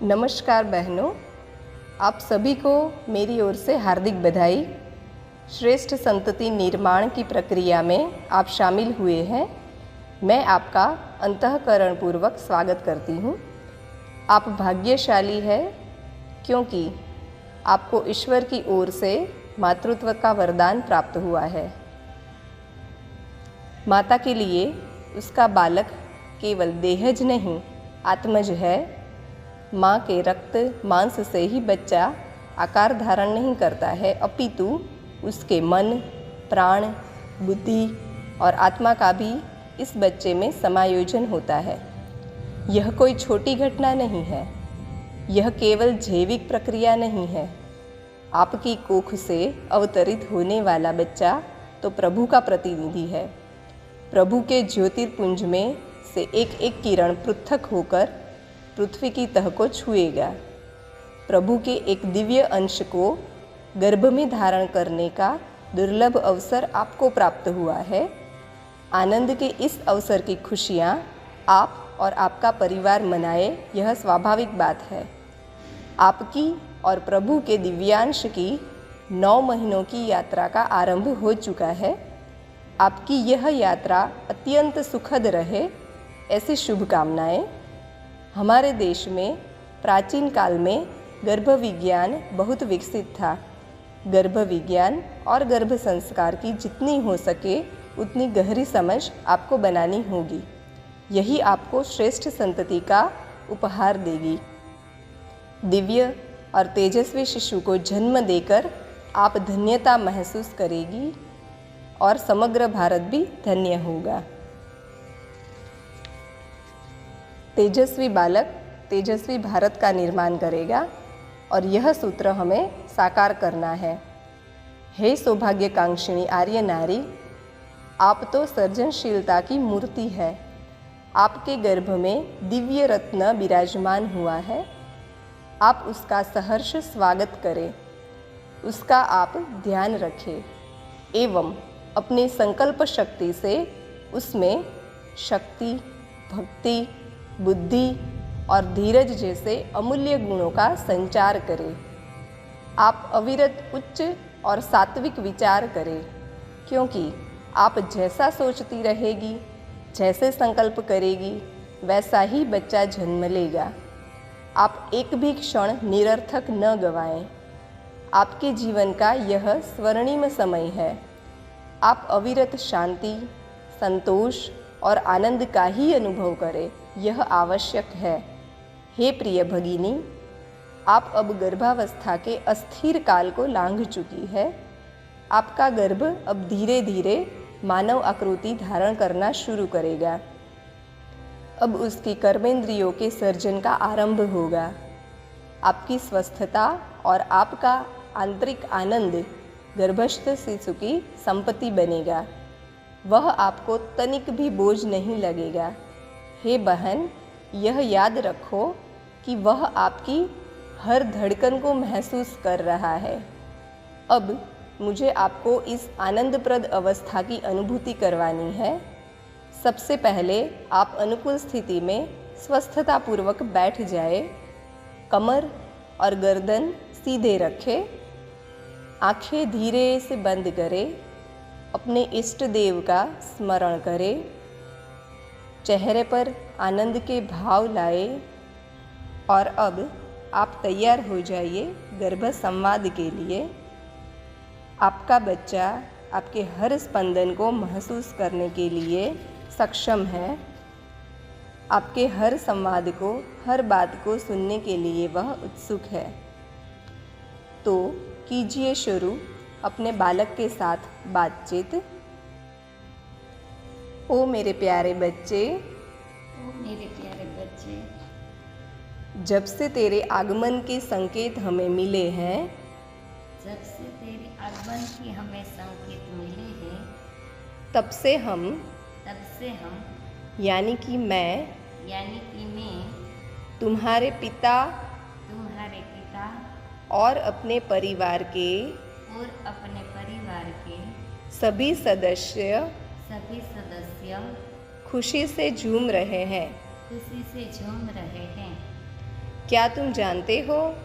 नमस्कार बहनों, आप सभी को मेरी ओर से हार्दिक बधाई। श्रेष्ठ संतति निर्माण की प्रक्रिया में आप शामिल हुए हैं। मैं आपका अंतःकरणपूर्वक स्वागत करती हूँ। आप भाग्यशाली हैं क्योंकि आपको ईश्वर की ओर से मातृत्व का वरदान प्राप्त हुआ है। माता के लिए उसका बालक केवल देहज नहीं, आत्मज है। माँ के रक्त मांस से ही बच्चा आकार धारण नहीं करता है, अपितु उसके मन, प्राण, बुद्धि और आत्मा का भी इस बच्चे में समायोजन होता है। यह कोई छोटी घटना नहीं है। यह केवल जैविक प्रक्रिया नहीं है। आपकी कोख से अवतरित होने वाला बच्चा तो प्रभु का प्रतिनिधि है। प्रभु के ज्योतिर्पुंज में से एक एक किरण पृथक होकर पृथ्वी की तह को छुएगा। प्रभु के एक दिव्य अंश को गर्भ में धारण करने का दुर्लभ अवसर आपको प्राप्त हुआ है। आनंद के इस अवसर की खुशियाँ आप और आपका परिवार मनाए, यह स्वाभाविक बात है। आपकी और प्रभु के दिव्यांश की 9 महीनों की यात्रा का आरंभ हो चुका है। आपकी यह यात्रा अत्यंत सुखद रहे, ऐसी शुभकामनाएं। हमारे देश में प्राचीन काल में गर्भ विज्ञान बहुत विकसित था। गर्भ विज्ञान और गर्भ संस्कार की जितनी हो सके उतनी गहरी समझ आपको बनानी होगी। यही आपको श्रेष्ठ संतति का उपहार देगी। दिव्य और तेजस्वी शिशु को जन्म देकर आप धन्यता महसूस करेगी और समग्र भारत भी धन्य होगा। तेजस्वी बालक तेजस्वी भारत का निर्माण करेगा और यह सूत्र हमें साकार करना है। हे सौभाग्यकांक्षिणी आर्य नारी, आप तो सर्जनशीलता की मूर्ति है। आपके गर्भ में दिव्य रत्न विराजमान हुआ है। आप उसका सहर्ष स्वागत करें, उसका आप ध्यान रखें एवं अपनी संकल्प शक्ति से उसमें शक्ति, भक्ति, बुद्धि और धीरज जैसे अमूल्य गुणों का संचार करें। आप अविरत उच्च और सात्विक विचार करें, क्योंकि आप जैसा सोचती रहेगी, जैसे संकल्प करेगी, वैसा ही बच्चा जन्म लेगा। आप एक भी क्षण निरर्थक न गंवाएं। आपके जीवन का यह स्वर्णिम समय है। आप अविरत शांति, संतोष और आनंद का ही अनुभव करें, यह आवश्यक है। हे प्रिय भगिनी, आप अब गर्भावस्था के अस्थिर काल को लांघ चुकी है। आपका गर्भ अब धीरे धीरे मानव आकृति धारण करना शुरू करेगा। अब उसकी कर्मेंद्रियों के सर्जन का आरंभ होगा। आपकी स्वस्थता और आपका आंतरिक आनंद गर्भस्थ शिशु की संपत्ति बनेगा। वह आपको तनिक भी बोझ नहीं लगेगा। हे बहन, यह याद रखो कि वह आपकी हर धड़कन को महसूस कर रहा है। अब मुझे आपको इस आनंदप्रद अवस्था की अनुभूति करवानी है। सबसे पहले आप अनुकूल स्थिति में स्वस्थतापूर्वक बैठ जाए। कमर और गर्दन सीधे रखें। आँखें धीरे से बंद करें। अपने इष्ट देव का स्मरण करें। चेहरे पर आनंद के भाव लाए और अब आप तैयार हो जाइए गर्भ संवाद के लिए। आपका बच्चा आपके हर स्पंदन को महसूस करने के लिए सक्षम है। आपके हर संवाद को, हर बात को सुनने के लिए वह उत्सुक है। तो कीजिए शुरू अपने बालक के साथ बातचीत। ओ मेरे प्यारे बच्चे, ओ मेरे प्यारे बच्चे, जब से तेरे आगमन के संकेत हमें मिले हैं, जब से तेरे आगमन की हमें संकेत मिले हैं, तब से हम यानी कि मैं तुम्हारे पिता और अपने परिवार के सभी सदस्य खुशी से झूम रहे हैं। क्या तुम जानते हो,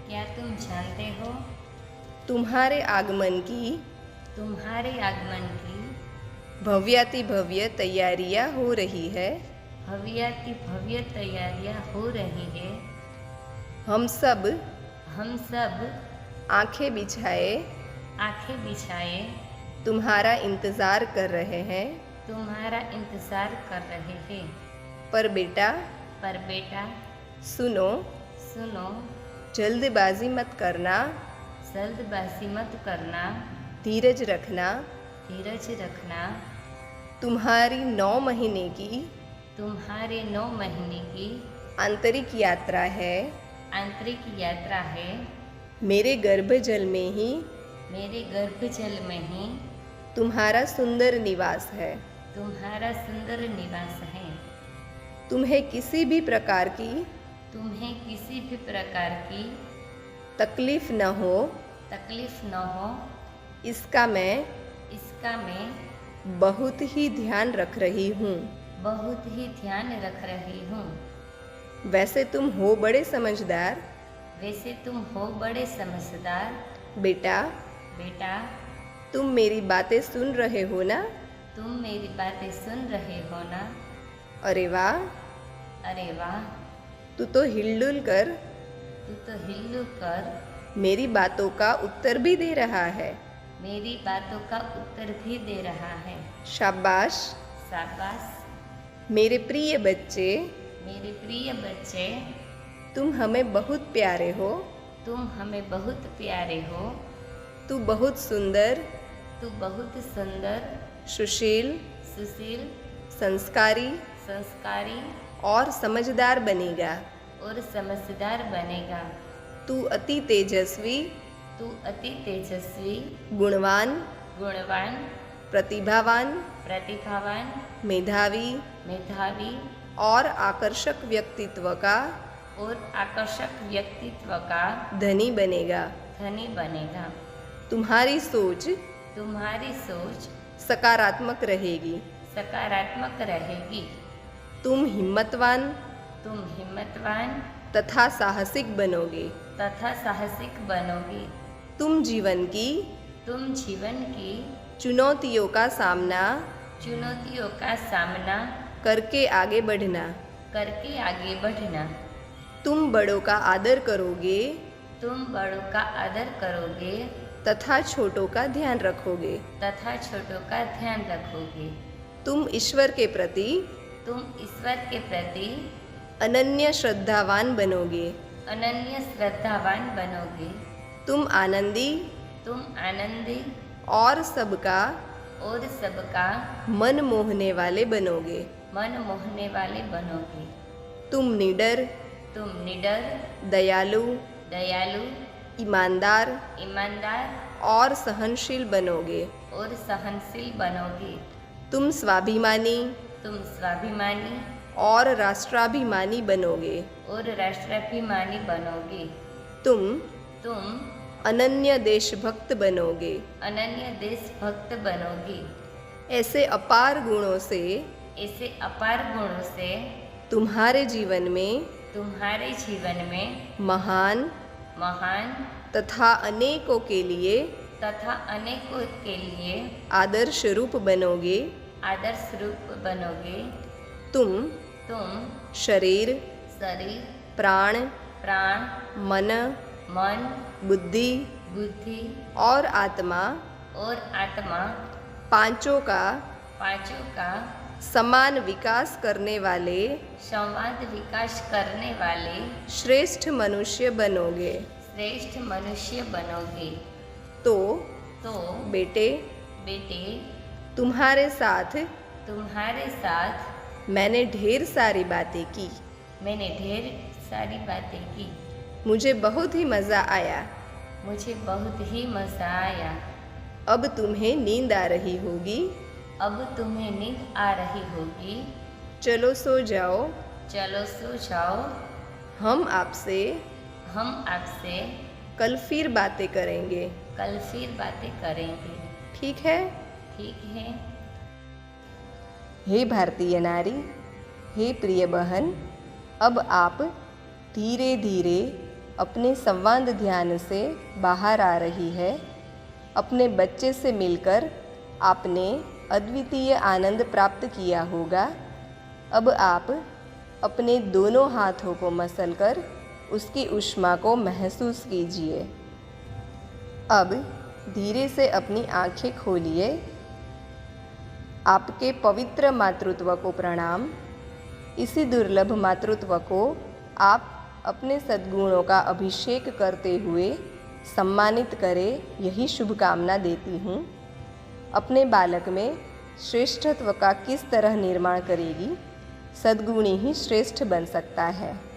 क्या तुम जानते हो, तुम्हारे आगमन की तुम्हारे आगमन की भव्याति भव्य तैयारियां हो रही है। भव्याति भव्य तैयारियां हो रही है। हम सब हम सब आंखें बिछाए आंखें बिछाए तुम्हारा इंतज़ार कर रहे हैं। तुम्हारा इंतजार कर रहे हैं। पर बेटा पर बेटा सुनो, सुनो, जल्दबाजी मत करना, जल्दबाजी मत करना, धीरज रखना। धीरज रखना। तुम्हारी 9 महीने की तुम्हारे 9 महीने की आंतरिक यात्रा है। आंतरिक यात्रा है। मेरे गर्भजल में ही मेरे गर्भजल में ही तुम्हारा सुंदर निवास है। तुम्हारा सुंदर निवास है। तुम्हें किसी भी प्रकार की तुम्हें किसी भी प्रकार की तकलीफ न हो, तकलीफ न हो, इसका मैं बहुत ही ध्यान रख रही हूँ। बहुत ही ध्यान रख रही हूँ। वैसे तुम हो बड़े समझदार। वैसे तुम हो बड़े समझदार। बेटा बेटा तुम मेरी बातें सुन रहे हो ना? तुम मेरी बातें सुन रहे हो ना? अरे वाह, अरे वाह, तू तो हिलडुल कर तू तो हिल्लू कर मेरी बातों का उत्तर भी दे रहा है। मेरी बातों का उत्तर भी दे रहा है। शाबाश शाबाश मेरे प्रिय बच्चे, मेरे प्रिय बच्चे, तुम हमें बहुत प्यारे हो। तुम हमें बहुत प्यारे हो। तू बहुत सुंदर, तू बहुत सुंदर, सुशील, सुशील, संस्कारी संस्कारी और समझदार बनेगा। और समझदार बनेगा। तू अति तेजस्वी, तू अति तेजस्वी, गुणवान, गुणवान, प्रतिभावान, प्रतिभावान, मेधावी मेधावी और आकर्षक व्यक्तित्व का और आकर्षक व्यक्तित्व का धनी बनेगा। धनी बनेगा। तुम्हारी सोच तुम्हारी सोच सकारात्मक रहेगी। सकारात्मक रहेगी। तुम हिम्मतवान तुम हिम्मतवान तथा साहसिक बनोगे। तथा साहसिक बनोगे। तुम जीवन की चुनौतियों का सामना करके आगे बढ़ना। करके आगे बढ़ना। तुम बड़ों का आदर करोगे तुम बड़ों का आदर करोगे तथा छोटों का ध्यान रखोगे। तथा छोटों का ध्यान रखोगे। तुम ईश्वर के प्रति तुम ईश्वर के प्रति अनन्य श्रद्धावान बनोगे। अनन्य श्रद्धावान बनोगे। तुम आनंदी और सबका मन मोहने वाले बनोगे। मन मोहने वाले बनोगे। तुम निडर, दयालु, ईमानदार और सहनशील बनोगे। और सहनशील बनोगे। तुम स्वाभिमानी और राष्ट्राभिमानी बनोगे। और राष्ट्राभिमानी बनोगे। तुम अनन्य देशभक्त बनोगे। अनन्य देशभक्त बनोगे। ऐसे अपार गुणों से तुम्हारे जीवन में महान तथा अनेकों के लिए आदर्श रूप बनोगे। तुम शरीर, प्राण, मन, बुद्धि और आत्मा पांचों का समान विकास करने वाले श्रेष्ठ मनुष्य बनोगे। तो बेटे तुम्हारे साथ मैंने ढेर सारी बातें की। मुझे बहुत ही मज़ा आया। अब तुम्हें नींद आ रही होगी। चलो सो जाओ। हम आपसे कल फिर बातें करेंगे। ठीक है? हे भारतीय नारी, हे प्रिय बहन, अब आप धीरे धीरे अपने संवाद ध्यान से बाहर आ रही है। अपने बच्चे से मिलकर आपने अद्वितीय आनंद प्राप्त किया होगा। अब आप अपने दोनों हाथों को मसलकर उसकी ऊष्मा को महसूस कीजिए। अब धीरे से अपनी आंखें खोलिए। आपके पवित्र मातृत्व को प्रणाम। इसी दुर्लभ मातृत्व को आप अपने सद्गुणों का अभिषेक करते हुए सम्मानित करें, यही शुभकामना देती हूँ। अपने बालक में श्रेष्ठत्व का किस तरह निर्माण करेगी? सद्गुणी ही श्रेष्ठ बन सकता है।